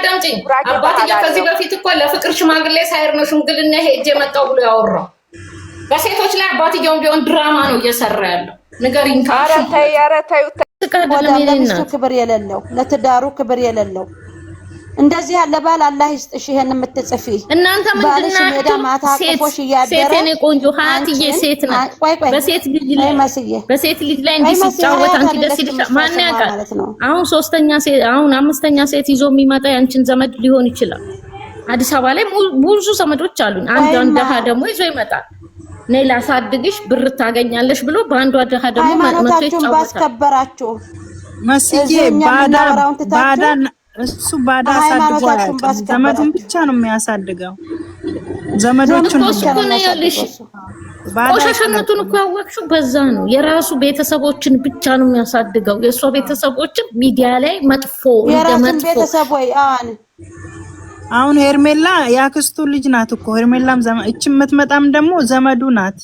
ዳምጪ አባትዬ ከዚህ በፊት እኮ ለፍቅር ሽማግሌ ሳይር ነው ሽምግልና ሄጄ መጣሁ ብሎ ያወራው። በሴቶች ላይ አባትዬውም ቢሆን ድራማ ነው እየሰራ ያለው። ንገሪኝ ካሽ ለሚስቱ ክብር የሌለው ለትዳሩ ክብር የሌለው እንደዚህ ያለ ባል አላህ ይስጥሽ። ይሄን የምትጽፊ እናንተ ባልሽ ሜዳ ማታ ቆፎሽ ያደረ ሴት ቆንጆ ሀያትዬ ሴት ናት። በሴት ልጅ ላይ በሴት ልጅ ላይ እንዲጫወት አንቺ ደስ ይልሻል። ማን ያውቃል? አሁን ሶስተኛ ሴት አሁን አምስተኛ ሴት ይዞ የሚመጣ ያንቺን ዘመድ ሊሆን ይችላል። አዲስ አበባ ላይ ብዙ ዘመዶች አሉን። አንዷን ደሃ ደግሞ ይዞ ይመጣል። ነይ ላሳድግሽ ብር ታገኛለሽ ብሎ በአንዷ ደሃ ደግሞ መጥቶ ይጫወታል። ባስከበራችሁ መስዬ ባዳን እሱ ባዳ አሳድጓል። ዘመዱን ብቻ ነው የሚያሳድገው። ዘመዶቹን እኮ ነው ያለሽ። ቆሻሻነቱን እኮ ያወቅሽው በዛ ነው። የራሱ ቤተሰቦችን ብቻ ነው የሚያሳድገው። የእሷ ቤተሰቦችን ሚዲያ ላይ መጥፎ እንደመጥፎ ቤተሰብ ወይ አሁን ሄርሜላ ያክስቱ ልጅ ናት እኮ ሄርሜላም እቺ የምትመጣም ደግሞ ዘመዱ ናት።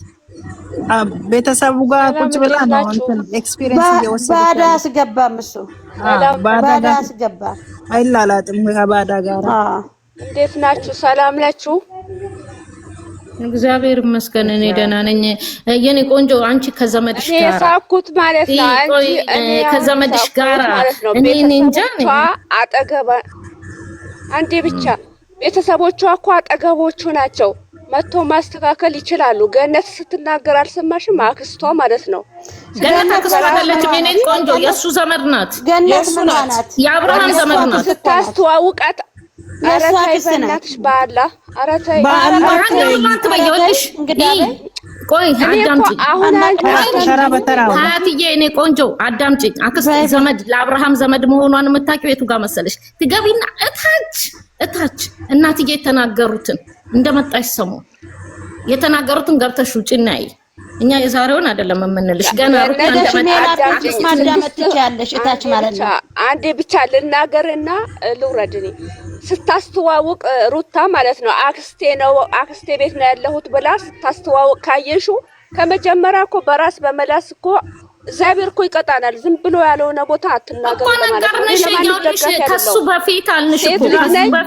ቤተሰቡ ጋር ቁጭ ብላ ነው እንትን ኤክስፒሪየንስ እየወሰደች ባዳ አስገባም እሱ ባዳ አስገባ አይላላጥም ከባዳ ጋር። እንዴት ናችሁ? ሰላም ናችሁ? እግዚአብሔር ይመስገን እኔ ደህና ነኝ። የኔ ቆንጆ አንቺ ከዘመድሽ ጋር የሳኩት ማለት ነው። አንቺ ከዘመድሽ ጋር እኔ እንጃ አጠገባ አንዴ ብቻ ቤተሰቦቿ እኮ አጠገቦቹ ናቸው። መጥቶ ማስተካከል ይችላሉ። ገነት ስትናገር አልሰማሽም? አክስቷ ማለት ነው። ገነት አክስቷ አይደለችም የኔ ቆንጆ፣ የሱ ዘመድ ናት። ገነት ናት፣ የአብርሃም ዘመድ ናት። ስታስተዋውቃት አረታይ በእናትሽ ባላ አረታይ አትበይልሽ እንግዲህ ቆይ አዳምጪኝ። ሀያትዬ እኔ ቆንጆ አዳምጪኝ። አክስት ዘመድ ለአብርሃም ዘመድ መሆኗን የምታውቂው የቱ ጋር መሰለሽ? ትገቢና እታች እናትዬ የተናገሩትን እንደመጣሽ ሰሙ የተናገሩትን ገብተሽ ውጪና አይ እኛ የዛሬውን አይደለም የምንልሽ። ገና ሩታ እንደመጣሽ ማዳመጥ ትችያለሽ። እታች ማለት ነው። አንዴ ብቻ ልናገርና ልውረድኝ። ስታስተዋውቅ ሩታ ማለት ነው አክስቴ ቤት ነው ያለሁት ብላ ስታስተዋውቅ ካየሹ ከመጀመሪያ እኮ በራስ በመላስ እኮ እግዚአብሔር እኮ ይቀጣናል። ዝም ብሎ ያለውና ቦታ አትናገሩ ማለት ነው። ከሱ በፊት አልንሽ እኮ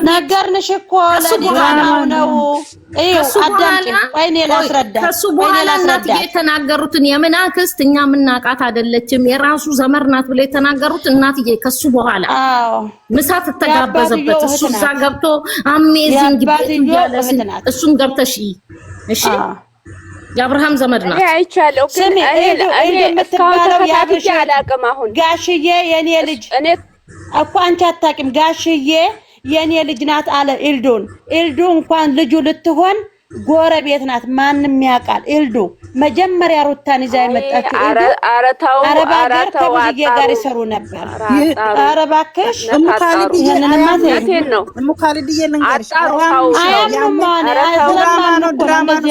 ነገርንሽ እኮ ለዲራማው ነው። አዳምጪ ወይኔ ላስረዳ። ከሱ በኋላ እናትዬ የተናገሩትን የምን አክስት እኛ የምናውቃት አይደለችም የራሱ ዘመር ናት ብለ የተናገሩት እናትዬ ከሱ በኋላ ምሳ ተጋበዘበት። እሱ እዛ ገብቶ አሜዚንግ እሱን ገብተሽ እሺ የአብርሃም ዘመድ ናት። አይቻለሁ ግን እኔ የምትባለው ያብርሽ አላውቅም። አሁን ጋሽዬ የኔ ልጅ እኔ እኮ አንቺ አታውቂም። ጋሽዬ የኔ ልጅ ናት አለ ኤልዶን። ኤልዶ እንኳን ልጁ ልትሆን ጎረቤት ናት፣ ማንም ያውቃል። ኤልዶ መጀመሪያ ሩታን ይዛ የመጣችው ኤልዶ አረብ ሀገር ከብዙዬ ጋር ይሰሩ ነበር። ኧረ እባክሽ ሙካሊድዬ ልንገርሽ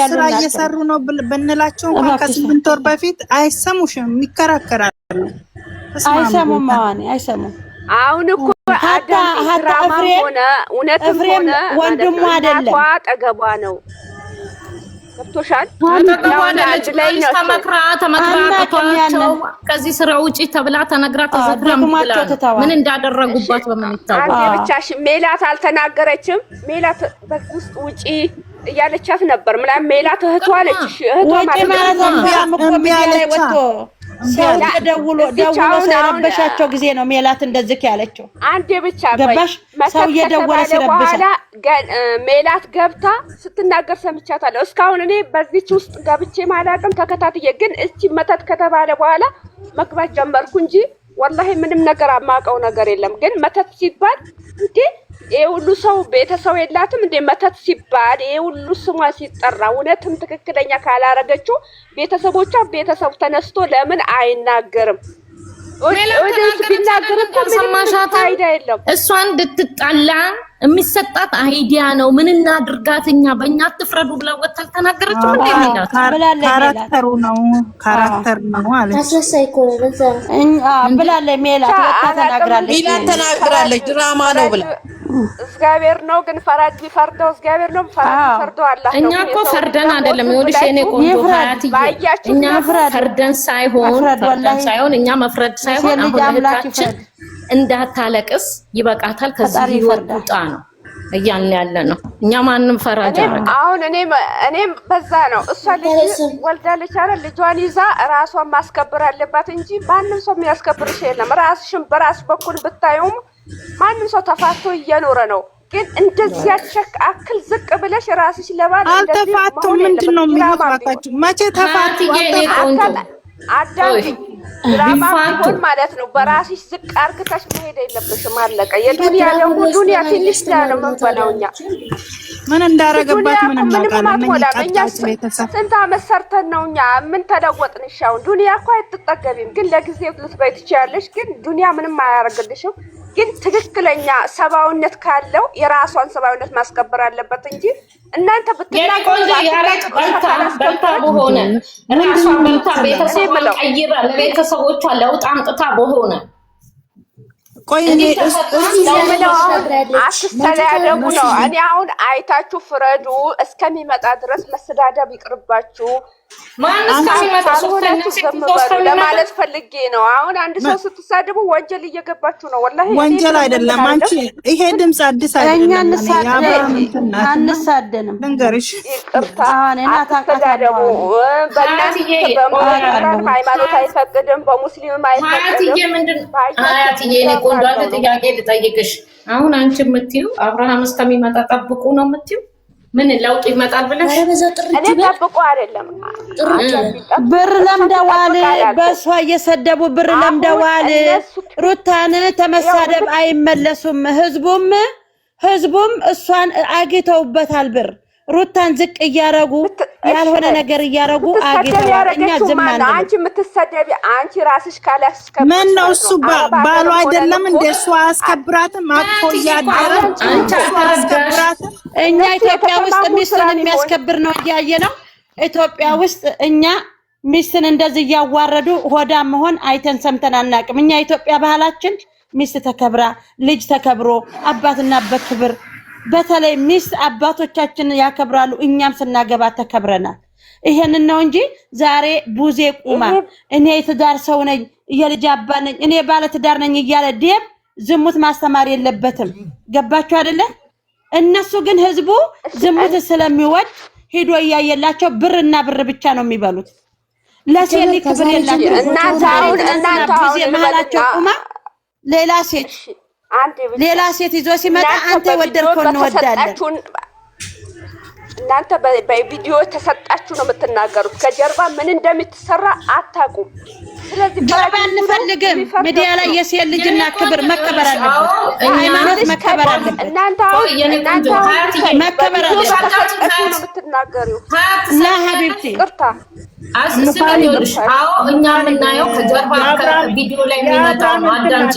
ስራ እየሰሩ ነው ብንላቸው እንኳን ከ8 ወር በፊት አይሰሙሽም፣ ይከራከራሉ። አይሰሙም አይሰሙም። አሁን እኮ ድራማ ሆነ እውነትም ሆነ ወንድሙ አይደለም አጠገቧ ነው። ገብቶሻል? ተመክራቸው ከዚህ ስራ ውጪ ተብላ ተነግራ ተዘክራ ምን እንዳደረጉባት በምን ይታወቃል? አንዴ ብቻሽ ሜላት አልተናገረችም። ሜላት በውስጥ ውጪ እያለቻት ነበር። ምናምን ሜላት እህቷ አለች። እህቷ ማለት ነው ደውሎ ሲረበሻቸው ጊዜ ነው ሜላት እንደዚህ ያለችው። አንዴ ብቻ ገባሽ? ሰው እየደወለ ሲረበሻ ሜላት ገብታ ስትናገር ሰምቻታለሁ። እስካሁን እኔ በዚች ውስጥ ገብቼ ማላቅም ተከታትዬ፣ ግን እቺ መተት ከተባለ በኋላ መግባት ጀመርኩ እንጂ ወላሂ ምንም ነገር አማቀው ነገር የለም። ግን መተት ሲባል እንዴ ይሄ ሁሉ ሰው ቤተሰብ የላትም እንዴ? መተት ሲባል ይሄ ሁሉ ስሟ ሲጠራ እውነትም ትክክለኛ ካላረገችው ቤተሰቦቿ ቤተሰብ ተነስቶ ለምን አይናገርም? እሷ እንድትጣላ የሚሰጣት አይዲያ ነው። ምን እናድርጋት እኛ በእኛ አትፍረዱ ብላ ወጣ ተናገረችው። እንዴ ሚላት ካራክተሩ ነው ካራክተር ነው ማለት ብላለች። ሜላት ወጣ ተናግራለች ድራማ ነው ብላ እግዚአብሔር ነው ግን ፈራጅ ቢፈርደው እግዚአብሔር ነው ፈርዶ አላህ ነው። እኛ እኮ ፈርደን አይደለም ይኸውልሽ የኔ ቆንጆ ሀያትዬ፣ እኛ ፈርደን ሳይሆን እኛ መፍረድ ሳይሆን አሁን እንዳታለቅስ ይበቃታል። ከዚህ ህይወት ቁጣ ነው እያልን ያለ ነው። እኛ ማንም ፈራጅ አረጋ አሁን እኔም በዛ ነው። እሷ ልጅ ወልዳለች አይደል? ልጇን ይዛ ራሷን ማስከበር አለባት እንጂ ማንም ሰው የሚያስከብርሽ የለም። ራስሽን በራስ በኩል ብታዩም ማንም ሰው ተፋቶ እየኖረ ነው። ግን እንደዚህ አክል ዝቅ ብለሽ ራስሽ ለባል እንደዚህ አልተፋቱም። ምንድነው የሚፋታችሁ? መቼ ተፋቱ? አዳም ድራማ ቢሆን ማለት ነው። በራስሽ ዝቅ አርግተሽ መሄድ የለብሽም። አለቀ። የዱንያ ደግሞ ዱንያ ትንሽ ነው የምንበላው እኛ። ምን እንዳረገባት ምን እናውቃለን? ስንት ዓመት ሰርተን ነው እኛ ምን ተለወጥንሽ? አሁን ዱንያ እኮ አይትጠገቢም፣ ግን ለጊዜው ልትበይ ትችያለሽ። ግን ዱንያ ምንም አያደርግልሽም። ግን ትክክለኛ ሰባውነት ካለው የራሷን ሰባውነት ማስከበር አለበት እንጂ እናንተ ብትናቆይ ያረጥ በልታ በሆነ ራሷን በልታ ቤተሰቧን ቀይራ ለቤተሰቦቿ ለውጥ አምጥታ በሆነ ቆይ አትስተዳደቡ ነው። እኔ አሁን አይታችሁ ፍረዱ። እስከሚመጣ ድረስ መሰዳደብ ይቅርባችሁ። ማን እስከሚመጣ ለማለት ፈልጌ ነው። አሁን አንድ ሰው ስትሳደቡ ወንጀል እየገባችሁ ነው። ወላሂ ወንጀል አይደለም። አንቺ ይሄ ድምጽ አዲስ አይደለም። አንሳደንም ልንገርሽ፣ ይቅርታ አትስተዳደቡ። በእናንተ ሃይማኖት አይፈቅድም፣ በሙስሊምም አይፈቅድም። አያትዬ እኔ ቆንጆ ጥያቄ ልጠይቅሽ። አሁን አንቺ የምትይው አብርሃም እስከሚመጣ ጠብቁ ነው የምትይው? ምን ለውጥ ይመጣል ብለሽ? እኔ ጠብቁ አይደለም። ብር ለምደዋል፣ በሷ እየሰደቡ ብር ለምደዋል። ሩታን ተመሳደብ አይመለሱም። ህዝቡም እሷን አግተውበታል ብር ሩታን ዝቅ እያረጉ ያልሆነ ነገር እያረጉ አግተዋል። እኛ ዝም ማለት ነው። አንቺ የምትሰደቢ አንቺ ራስሽ ካላስከብር ምን ነው? እሱ ባሉ አይደለም እንደ እሱ አስከብራትም አጥፎ እያደረ አንቺ አስከብራትም። እኛ ኢትዮጵያ ውስጥ ሚስትን የሚያስከብር ነው እያየ ነው። ኢትዮጵያ ውስጥ እኛ ሚስትን እንደዚህ እያዋረዱ ሆዳ መሆን አይተን ሰምተን አናውቅም። እኛ ኢትዮጵያ ባህላችን ሚስት ተከብራ፣ ልጅ ተከብሮ፣ አባትና በክብር በተለይ ሚስት አባቶቻችን ያከብራሉ። እኛም ስናገባ ተከብረናል። ይሄንን ነው እንጂ ዛሬ ቡዜ ቁማ እኔ የትዳር ሰው ነኝ፣ የልጅ አባት ነኝ፣ እኔ ባለ ትዳር ነኝ እያለ ዴብ ዝሙት ማስተማር የለበትም። ገባችሁ አይደለ? እነሱ ግን ህዝቡ ዝሙት ስለሚወድ ሄዶ እያየላቸው ብርና ብር ብቻ ነው የሚበሉት። ለሴት ክብር የላቸው። እናንተ ቡዜ መሀላቸው ቁማ ሌላ ሴት ይዞ ሲመጣ አንተ ወደድከው እንወዳለን። እናንተ በቪዲዮ ተሰጣችሁ ነው የምትናገሩት። ከጀርባ ምን እንደምትሰራ አታውቁም። ስለዚህ ጀርባ እንፈልግም። ሚዲያ ላይ የሴት ልጅና ክብር መከበር አለበት። ሃይማኖት መከበር አለበት። እናንተ መከበር አለበት ነው የምትናገሪው። ላ ሀቢብቲ ቅርታ አስስልኝልሽ። አዎ እኛ የምናየው ከጀርባ ቪዲዮ ላይ የሚመጣው ነው። አዳምጪ።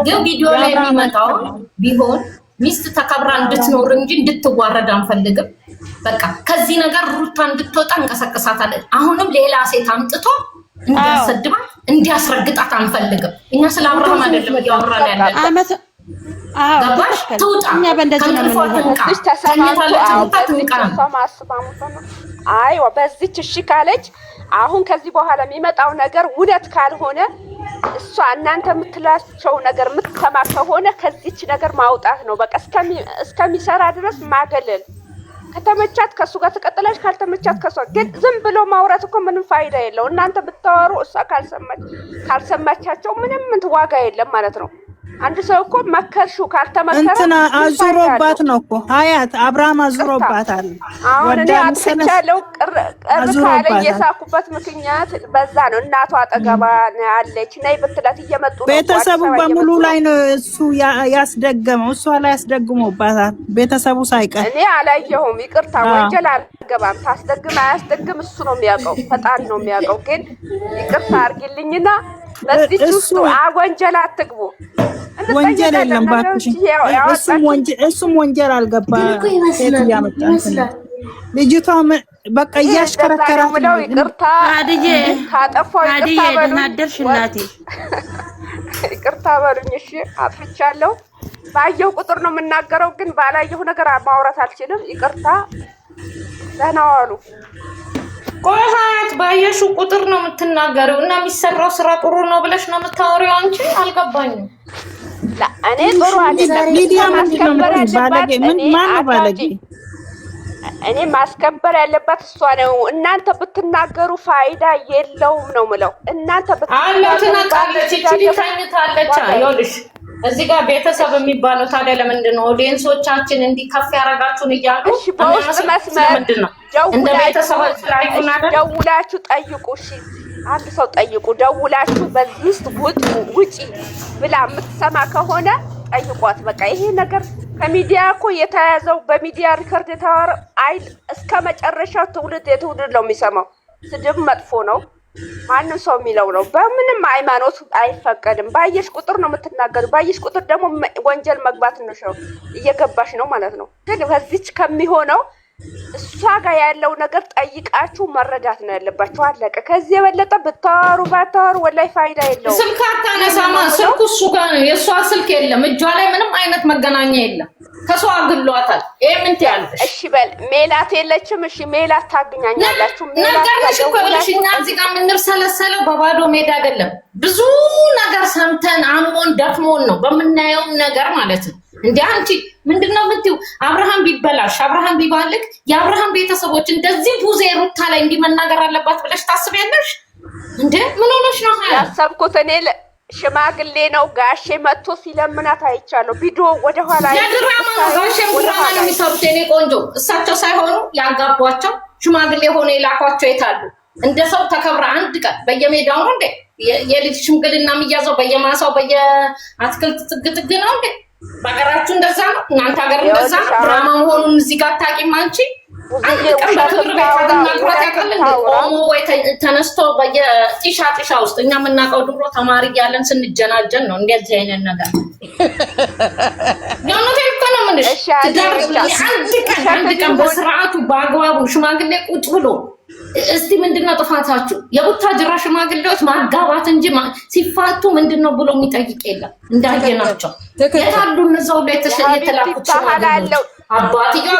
ግን ቪዲዮ ላይ የሚመጣው ቢሆን ሚስት ተከብራ እንድትኖር እንጂ እንድትዋረድ አንፈልግም። በቃ ከዚህ ነገር ሩታ እንድትወጣ እንቀሰቅሳታለን። አሁንም ሌላ ሴት አምጥቶ እንዲያሰድባት እንዲያስረግጣት አንፈልግም። እኛ ስለ አብርሃም አይደለም እያወራን ያለን። ገባሽ? ትውጣ። አይዋ በዚች እሺ ካለች አሁን ከዚህ በኋላ የሚመጣው ነገር እውነት ካልሆነ እሷ እናንተ የምትላቸው ነገር የምትሰማ ከሆነ ከዚች ነገር ማውጣት ነው። በቃ እስከሚሰራ ድረስ ማገለል። ከተመቻት ከሱ ጋር ተቀጥላሽ፣ ካልተመቻት ከሷ። ግን ዝም ብሎ ማውራት እኮ ምንም ፋይዳ የለው። እናንተ ብታወሩ እሷ ካልሰማቻቸው ምንም ዋጋ የለም ማለት ነው። አንድ ሰው እኮ መከርሽው ካልተመከረ እንትና አዙሮባት ነው እኮ ሀያት አብርሃም አዙሮባታል። አሁን እኔ አጥፍቻለሁ ቅር ካለኝ የሳኩበት ምክንያት በዛ ነው። እናቷ አጠገባ ያለች ነይ ብትላት እየመጡ ነው። ቤተሰቡ በሙሉ ላይ ነው እሱ ያስደገመው። እሷ ላይ ያስደግሞባታል ቤተሰቡ ሳይቀር። እኔ አላየሁም። ይቅርታ ወንጀል አልገባም። ታስደግም አያስደግም እሱ ነው የሚያውቀው፣ ፈጣሪ ነው የሚያውቀው። ግን ይቅርታ አድርጊልኝና በዚህ ውስጥ ወንጀል አትግቡ። ወንጀል የለም ባክሽ። እሱም ወንጀል አልገባ። ሴት እያመጣች ልጅቷ በቃ እያሽከረከራት ነው። ይቅርታ አድዬ ካጠፋው ይቅርታ ደህና አደርሽ እናቴ። ይቅርታ በሉኝ እሺ። አጥፍቻለሁ። ባየሁ ቁጥር ነው የምናገረው፣ ግን ባላየሁ ነገር ማውራት አልችልም። ይቅርታ። ደህና ዋሉ። ቆይ ሀያት ባየሹ ቁጥር ነው የምትናገረው እና የሚሰራው ስራ ጥሩ ነው ብለሽ ነው የምታወሪው አንቺ? አልገባኝም። እኔ ጥሩ አይደለም። ሚዲያ ማስከበር ያለባት ምን ማን ባለጌ እኔ ማስከበር ያለባት እሷ ነው። እናንተ ብትናገሩ ፋይዳ የለውም ነው ምለው። እናንተ ብትናገሩ ታለች ታኝታለች። ይኸውልሽ እዚህ ጋር ቤተሰብ የሚባለው ታዲያ ለምንድን ነው ኦዲየንሶቻችን እንዲከፍ ያረጋችሁን እያሉ በውስጥ መስመር ምንድነው እንደ ቤተሰብ ስላዩና ደውላችሁ ጠይቁ። እሺ አንድ ሰው ጠይቁ፣ ደውላችሁ በዚህ ውስጥ ውጪ ብላ የምትሰማ ከሆነ ጠይቋት። በቃ ይሄ ነገር ከሚዲያ እኮ የተያዘው በሚዲያ ሪከርድ የተዋረ አይል እስከ መጨረሻው ትውልድ የትውልድ ነው የሚሰማው። ስድብ መጥፎ ነው፣ ማንም ሰው የሚለው ነው። በምንም ሃይማኖት አይፈቀድም። ባየሽ ቁጥር ነው የምትናገሩ። ባየሽ ቁጥር ደግሞ ወንጀል መግባት ነው፣ እየገባሽ ነው ማለት ነው። ግን በዚች ከሚሆነው እሷ ጋር ያለው ነገር ጠይቃችሁ መረዳት ነው ያለባችሁ። አለቀ። ከዚህ የበለጠ ብታወሩ ባታወሩ ወላይ ፋይዳ የለውም። ስልክ አታነሳማ። ስልኩ እሱ ጋር ነው። የእሷ ስልክ የለም እጇ ላይ ምንም አይነት መገናኛ የለም። ከሷ አግሏታል። ይሄ ምን ትያለሽ? እሺ በል ሜላት የለችም። እሺ ሜላት ታገኛኛላችሁ። ሜላት እኛ እዚህ ጋር የምንርሰለሰለው በባዶ ሜዳ አይደለም። ብዙ ነገር ሰምተን አሞን ደክሞን ነው በምናየው ነገር ማለት ነው። እንዴ አንቺ ምንድነው የምትይው? አብርሃም ቢበላሽ አብርሃም ቢባልክ የአብርሃም ቤተሰቦች እንደዚህ ቡዜ ሩታ ላይ እንዲመናገር አለባት ብለሽ ታስቢያለሽ እንዴ? ምን ሆነሽ ነው? ያሰብኩት እኔ ሽማግሌ ነው ጋሼ መጥቶ ሲለምናት አይቻለሁ። ቪዲዮ ወደ ኋላ ያድራማ ጋሼ ድራማ ነው የሚሰሩት። የኔ ቆንጆ እሳቸው ሳይሆኑ ያጋቧቸው ሽማግሌ ሆነ የላኳቸው የታሉ? እንደ ሰው ተከብራ አንድ ቀን በየሜዳው ነው እንዴ የልጅ ሽምግልና የሚያዘው? በየማሳው በየአትክልት ጥግጥግ ነው እንዴ? በሀገራችሁ እንደዛ ነው፣ እናንተ ሀገር እንደዛ ነው። ድራማ መሆኑን እዚህ ጋር ታውቂም አንቺ። አንድ ቀን በክብር ቤት አገናግሯት ያውቃል እንዴ? ቆሞ ወይ ተነስቶ በየጢሻ ውስጥ እኛ የምናውቀው ድሮ ተማሪ እያለን ስንጀናጀን ነው እንደዚህ አይነት ነገር። ያንተ እኮ ነው ምንሽ አንድ ቀን በስርዓቱ በአግባቡ ሽማግሌ ቁጭ ብሎ እስቲ ምንድነው ጥፋታችሁ? የቡታጅራ ሽማግሌዎች ማጋባት እንጂ ሲፋቱ ምንድነው ብሎ የሚጠይቅ የለም። እንዳየናቸው የታሉ እነዛው ላይ የተላኩት ሽማግሌዎች? አባትየው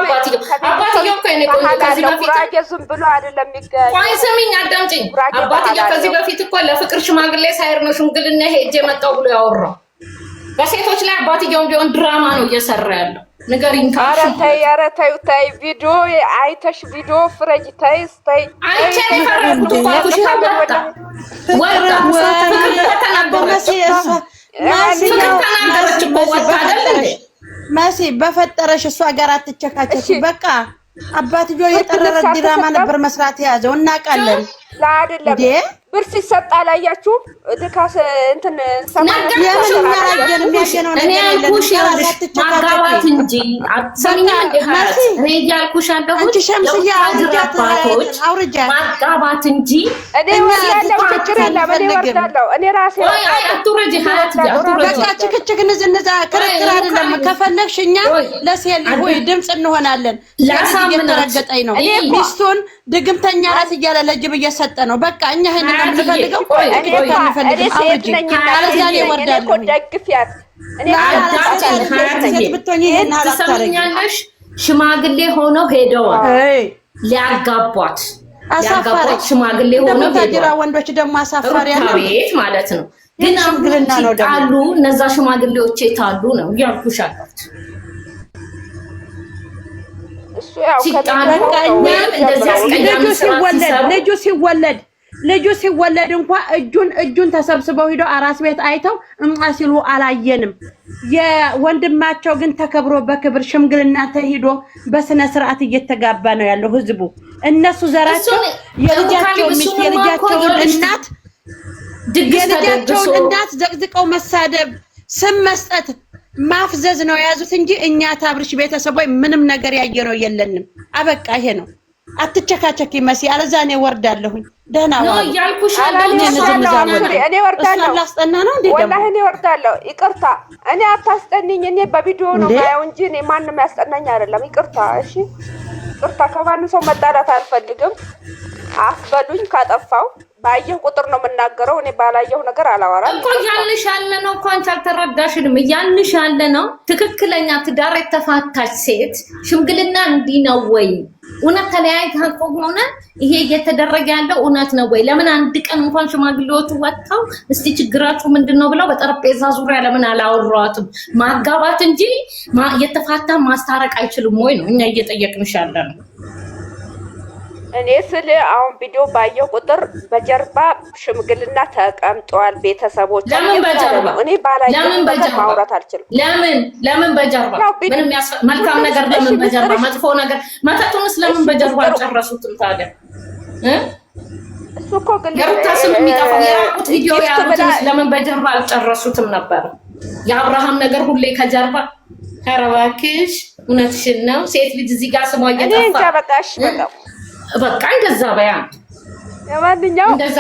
እኮ የኔ ቆንጆ ከዚህ በፊት ዝም ብሎ አይደለም የሚገኝ። ቆይ ስሚኝ አዳምጪኝ። አባትየው ከዚህ በፊት እኮ ለፍቅር ሽማግሌ ሳይር ነው ሽምግልና ሄጄ መጣው ብሎ ያወራው። በሴቶች ላይ አባትየው ቢሆን ድራማ ነው እየሰራ ያለው። ንገሪኝ ካሽ ኧረ ተይ ቪዲዮ አይተሽ ቪዲዮ ፍረጅ። ተይ መሲ በፈጠረሽ እሷ ጋር አትቸካቸኪ። በቃ አባትዮ የጠረረ ድራማ ነበር መስራት የያዘው እናውቃለን። ለአይደለም ብር ሲሰጥ አላያችሁም? ድካስ እንትን ማጋባት እንጂ አትሰሚኝ እኔ እያልኩሽ ያለሁት ማጋባት እንጂ እኔ ወላለው ችግር የለም። እኔ ወርዳለሁ እኔ ራሴ አትውረጂ በቃ ችክችክ ንዝንዛ ክርክር አይደለም። ከፈለግሽ እኛ ለሴል ሆይ ድምፅ እንሆናለን። እየተረገጠኝ ነው ሚስቱን ድግምተኛ ናት እያለ ለጅብ እየሰጠ ነው። በቃ እኛ ይሄንን ነው የምንፈልገው። ሽማግሌ ሆነው ሄደዋል ሊያጋቧት ሽማግሌ ሆነው ሄደዋል። ወንዶች ደግሞ አሳፋሪ ቤት ማለት ነው። ግን አሉ እነዛ ሽማግሌዎች የታሉ ነው እያልኩሽ አለሁት። ልጁ ሲወለድ እንኳን እጁን ተሰብስበው ሄደው አራስ ቤት አይተው ሲሉ አላየንም። የወንድማቸው ግን ተከብሮ በክብር ሽምግልና ተሄዶ በስነ ስርዓት እየተጋባ ነው ያለው ህዝቡ። እነሱ ዘራቸው የልጃቸውን እናት ዘቅዝቀው መሳደብ፣ ስም መስጠት፣ ማፍዘዝ ነው የያዙት እንጂ እኛ ታብርሽ ቤተሰቦች ምንም ነገር ያየነው የለንም። አበቃ ይሄ ነው። አትቸካቸኪ መሲ፣ አለዛ እኔ ወርዳለሁኝ። ደህና ነው ያልኩሽ። እኔ ወርዳለሁ። ላስጠና ነው እንዴ? ወላሂ እኔ ወርዳለሁ። ይቅርታ እኔ አታስጠኒኝ። እኔ በቪዲዮ ነው ማየው እንጂ እኔ ማንንም ያስጠናኝ አይደለም። ይቅርታ እሺ፣ ይቅርታ። ከማንም ሰው መጣላት አልፈልግም። አፍበሉኝ ካጠፋው። ባየሁ ቁጥር ነው የምናገረው። እኔ ባላየሁ ነገር አላወራም እኮ። ያልሽ ያለ ነው እኮ አንቺ አልተረዳሽንም። ያልሽ ያለ ነው ትክክለኛ ትዳር የተፋታች ሴት ሽምግልና እንዲህ ነው ወይ እውነት ተለያይተን ከሆነ ይሄ እየተደረገ ያለው እውነት ነው ወይ? ለምን አንድ ቀን እንኳን ሽማግሌዎቹ ወጥተው እስቲ ችግራችሁ ምንድነው ብለው በጠረጴዛ ዙሪያ ለምን አላወሯትም? ማጋባት እንጂ የተፋታ ማስታረቅ አይችልም ወይ ነው እኛ እየጠየቅንሽ ያለነው። እኔ ስለ አሁን ቪዲዮ ባየው ቁጥር በጀርባ ሽምግልና ተቀምጧል ቤተሰቦች። ለምን በጀርባ እኔ ባላየው ማውራት አልችልም። ለምን በጀርባ ምንም መልካም ነገር ለምን በጀርባ መጥፎ ነገር መተቱንስ ለምን በጀርባ አልጨረሱትም ታዲያ? እሱ እኮ ግን የሩታስም የሚጠፋው የራቁት ቪዲዮ ያሉትንስ ለምን በጀርባ አልጨረሱትም ነበር? የአብርሃም ነገር ሁሌ ከጀርባ ከረባክሽ እውነትሽን ነው። ሴት ልጅ እዚህ ጋር ስሟ እየጠፋ በቃሽ በቃ እንደዛ በያ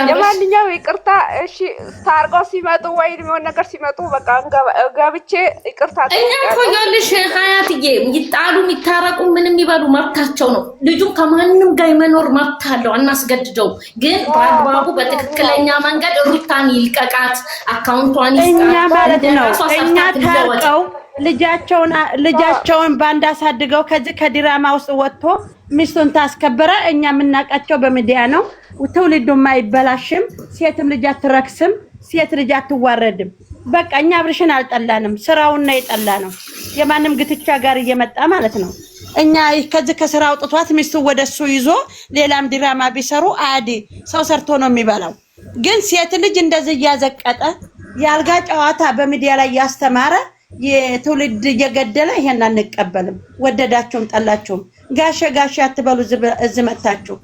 የማንኛው ይቅርታ እሺ ታርገው ሲመጡ ወይ የሆነ ነገር ሲመጡ በቃ ገብቼ ይቅርታ እኛ እኮ ያለሽ ሀያትዬ ይጣሉ ይታረቁ ምንም ይበሉ መብታቸው ነው። ልጁ ከማንም ጋር መኖር መብት አለው አናስገድደው። ግን በአግባቡ በትክክለኛ መንገድ ሩታን ይልቀቃት አካውንቷን ይስጣት። እኛ ማለት ነው እኛ ታርቀው ልጃቸውን ባንድ አሳድገው ከዚህ ከድራማ ውስጥ ወጥቶ ሚስቱን ታስከበረ። እኛ የምናውቃቸው በሚዲያ ነው። ትውልዱም አይበላሽም። ሴትም ልጅ አትረክስም። ሴት ልጅ አትዋረድም። በቃ እኛ አብርሽን አልጠላንም፣ ስራውን ነው የጠላነው። የማንም ግትቻ ጋር እየመጣ ማለት ነው። እኛ ከዚህ ከስራ አውጥቷት ሚስቱ ወደሱ ይዞ ሌላም ድራማ ቢሰሩ አዲ ሰው ሰርቶ ነው የሚበላው። ግን ሴት ልጅ እንደዚህ እያዘቀጠ ያልጋ ጨዋታ በሚዲያ ላይ ያስተማረ የትውልድ እየገደለ ይሄን አንቀበልም። ወደዳችሁም ጠላችሁም ጋሼ አትበሉ እዝመታችሁ።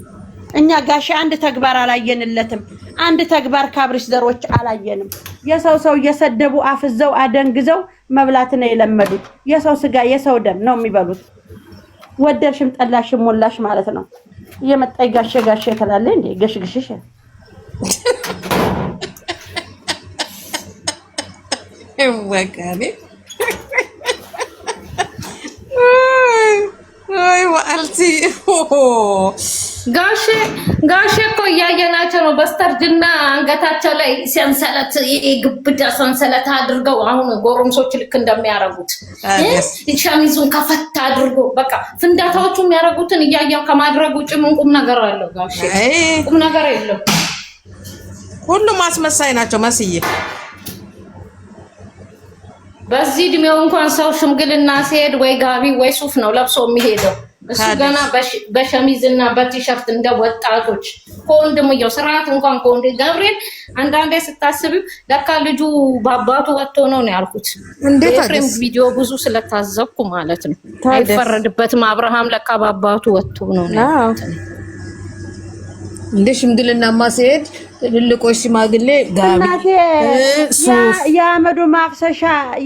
እኛ ጋሼ አንድ ተግባር አላየንለትም። አንድ ተግባር ከአብርሽ ዘሮች አላየንም። የሰው እየሰደቡ አፍዘው አደንግዘው መብላት ነው የለመዱት። የሰው ስጋ የሰው ደም ነው የሚበሉት። ወደድሽም ጠላሽም ሞላሽ ማለት ነው። እየመጣይ ጋሼ ተላለ እንዴ ገሽግሽሽ ወጋኔ ወይ ወአልቲ ጋሼ እኮ እያየናቸው ነው። በስተርጅና አንገታቸው ላይ ሰንሰለት ግብዳ ሰንሰለት አድርገው አሁን ጎረምሶች ልክ እንደሚያረጉት ሸሚዙን ከፈታ አድርጎ በቃ ፍንዳታዎቹ የሚያረጉትን እያየው ከማድረግ ውጭ ምን ቁም ነገር አለው? ጋሼ ቁም ነገር የለው። ሁሉም አስመሳይ ናቸው መስዬ። በዚህ እድሜው እንኳን ሰው ሽምግልና ሲሄድ ወይ ጋቢ ወይ ሱፍ ነው ለብሶ የሚሄደው። እሱ ገና በሸሚዝና በቲሸርት እንደ ወጣቶች ከወንድምየው ስርዓት እንኳን ከወንድ ገብርኤል አንዳንዴ ስታስቢው ለካ ልጁ በአባቱ ወጥቶ ነው ያልኩት። ኤፍሬም ቪዲዮ ብዙ ስለታዘብኩ ማለት ነው። አይፈረድበትም። አብርሃም ለካ በአባቱ ወጥቶ ነው ያልኩት። እንደ ሽምግልናማ ሲሄድ ትልልቆች ሽማግሌ ጋቢ ሱፍ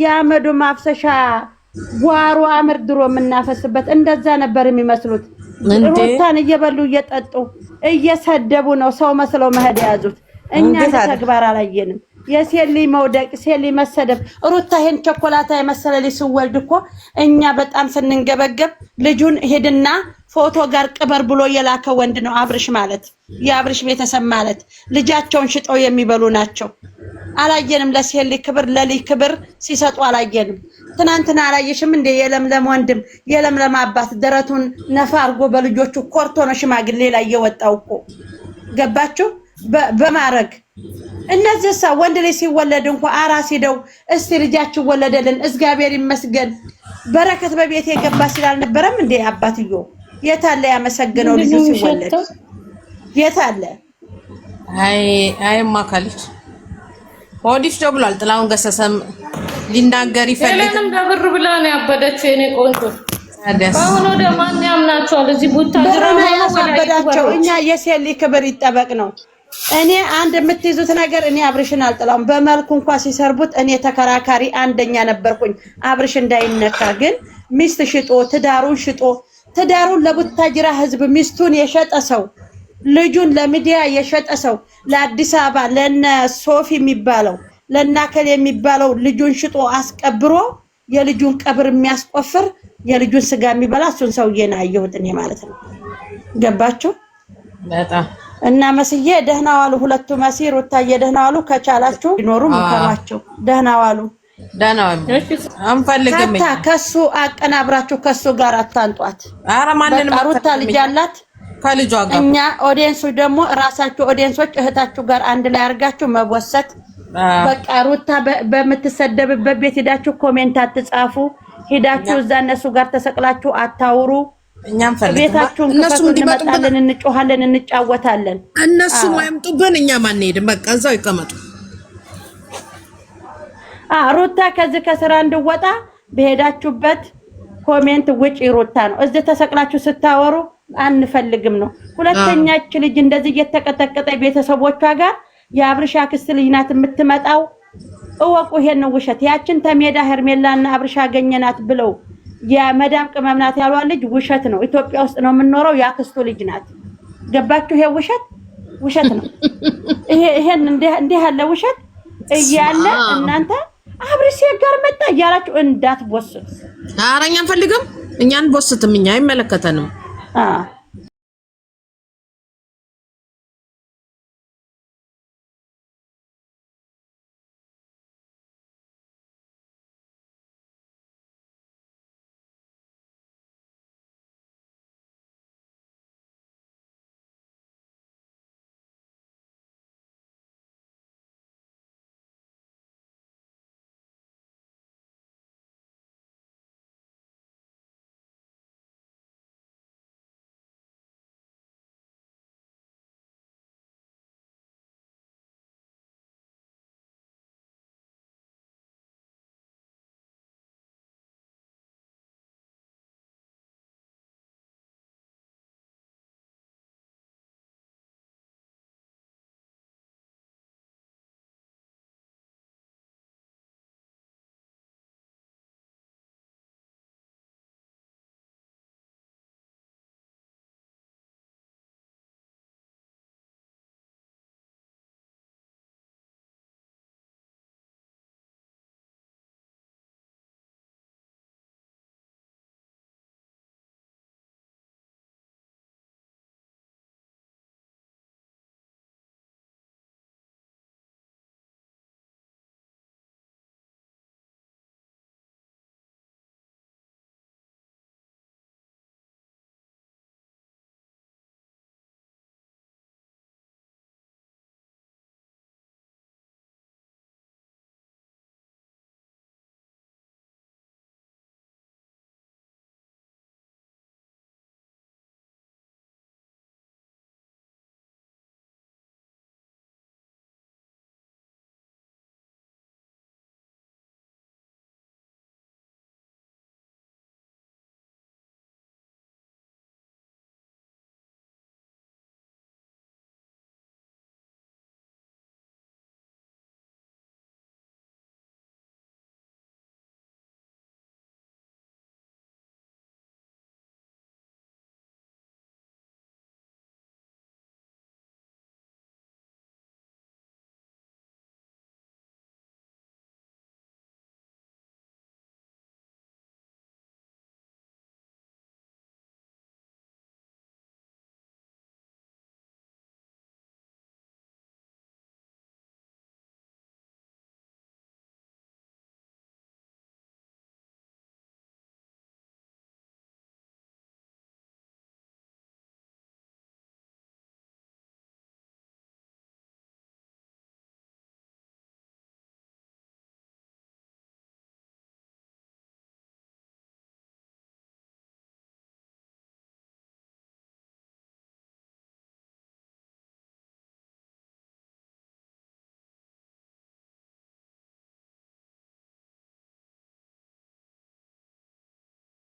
የአመዱ ማፍሰሻ ጓሮ አምር ድሮ የምናፈስበት እንደዛ ነበር የሚመስሉት። ሩታን እየበሉ እየጠጡ እየሰደቡ ነው ሰው መስለው መሄድ የያዙት። እኛ ተግባር አላየንም። የሴሊ መውደቅ ሴሊ መሰደብ ሩታ ይሄን ቸኮላታ የመሰለ ልጅ ሲወልድ እኮ እኛ በጣም ስንንገበገብ ልጁን ሄድና ፎቶ ጋር ቅበር ብሎ የላከ ወንድ ነው አብርሽ ማለት። የአብርሽ ቤተሰብ ማለት ልጃቸውን ሽጠው የሚበሉ ናቸው። አላየንም። ለሴሊ ክብር ለልጅ ክብር ሲሰጡ አላየንም። ትናንትና አላየሽም እንደ የለምለም ወንድም የለምለም አባት ደረቱን ነፋ አርጎ በልጆቹ ኮርቶ ነው ሽማግሌ ላይ የወጣው እኮ ገባችሁ? በማረግ እነዚህ ሰው ወንድ ልጅ ሲወለድ እንኳን አራስ ሄደው እስቲ ልጃችሁ ወለደልን እግዚአብሔር ይመስገን በረከት በቤት የገባ ስላልነበረም እንደ አባትዮ የታለ ያመሰግነው ልጅ ሲወለድ የታለ? አይ ማካለች ሆዲፍ ደብሏል። ጥላውን ገሰሰም ሊናገር ይፈልግ ለምን ደብር ብላ ነው ያበደችው? የኔ ቆንጆ አሁን ወደ ማን ያምናቸዋል? እዚህ ቦታ ድራማ ያሳበዳቸው። እኛ የሴሊ ክብር ይጠበቅ ነው። እኔ አንድ የምትይዙት ነገር እኔ አብርሽን አልጠላም። በመልኩ እንኳን ሲሰርቡት እኔ ተከራካሪ አንደኛ ነበርኩኝ አብርሽ እንዳይነካ። ግን ሚስት ሽጦ ትዳሩን ለቡታጅራ ህዝብ ሚስቱን የሸጠ ሰው ልጁን ለሚዲያ የሸጠ ሰው ለአዲስ አበባ ለነ ሶፊ የሚባለው ለናከል የሚባለው ልጁን ሽጦ አስቀብሮ የልጁን ቀብር የሚያስቆፍር የልጁን ስጋ የሚበላ እሱን ሰውዬ ነው ያየሁት እኔ ማለት ነው። ገባችሁ? በጣም እና መስዬ ደህና ዋሉ። ሁለቱ መሲ ሩታዬ ደህና ዋሉ። ከቻላችሁ ይኖሩ ምከሯቸው። ደህና ዋሉ። ደህና አንፈልግም። ከሱ አቀናብራችሁ ከሱ ጋር አታንጧት። ኧረ ማንንም ሩታ ልጅ አላት ከልጇ ጋር። እኛ ኦዲየንሶች ደግሞ ራሳችሁ ኦዲየንሶች እህታችሁ ጋር አንድ ላይ አድርጋችሁ መወሰት። በቃ ሩታ በምትሰደብበት ቤት ሄዳችሁ ኮሜንት አትጻፉ። ሄዳችሁ እዛ እነሱ ጋር ተሰቅላችሁ አታውሩ። እኛም ፈልገን ቤታችሁን ከፈቱ እንመጣለን፣ እንጮሃለን፣ እንጫወታለን። እነሱ ማይምጡብን እኛም አንሄድም። በቃ እዛው ይቀመጡ። ሩታ ከዚህ ከስራ እንድወጣ በሄዳችሁበት ኮሜንት ውጪ ሩታ ነው። እዚህ ተሰቅላችሁ ስታወሩ አንፈልግም ነው። ሁለተኛች ልጅ እንደዚህ እየተቀጠቀጠ ቤተሰቦቿ ጋር የአብርሽ አክስት ልጅ ናት የምትመጣው። እወቁ፣ ይሄን ነው ውሸት። ያችን ተሜዳ ሄርሜላና አብርሽ አገኘናት ብለው የመዳም ቅመም ናት ያሏት ልጅ ውሸት ነው። ኢትዮጵያ ውስጥ ነው የምንኖረው፣ ያክስቱ ልጅ ናት። ገባችሁ? ይሄ ውሸት ነው። ይሄን እንዲህ ያለ ውሸት እያለ እናንተ አብርሽ ጋር መጣ እያላችሁ እንዳትቦስቱ። ኧረ እኛ አንፈልግም። እኛን ቦስትም እኛ አይመለከተንም።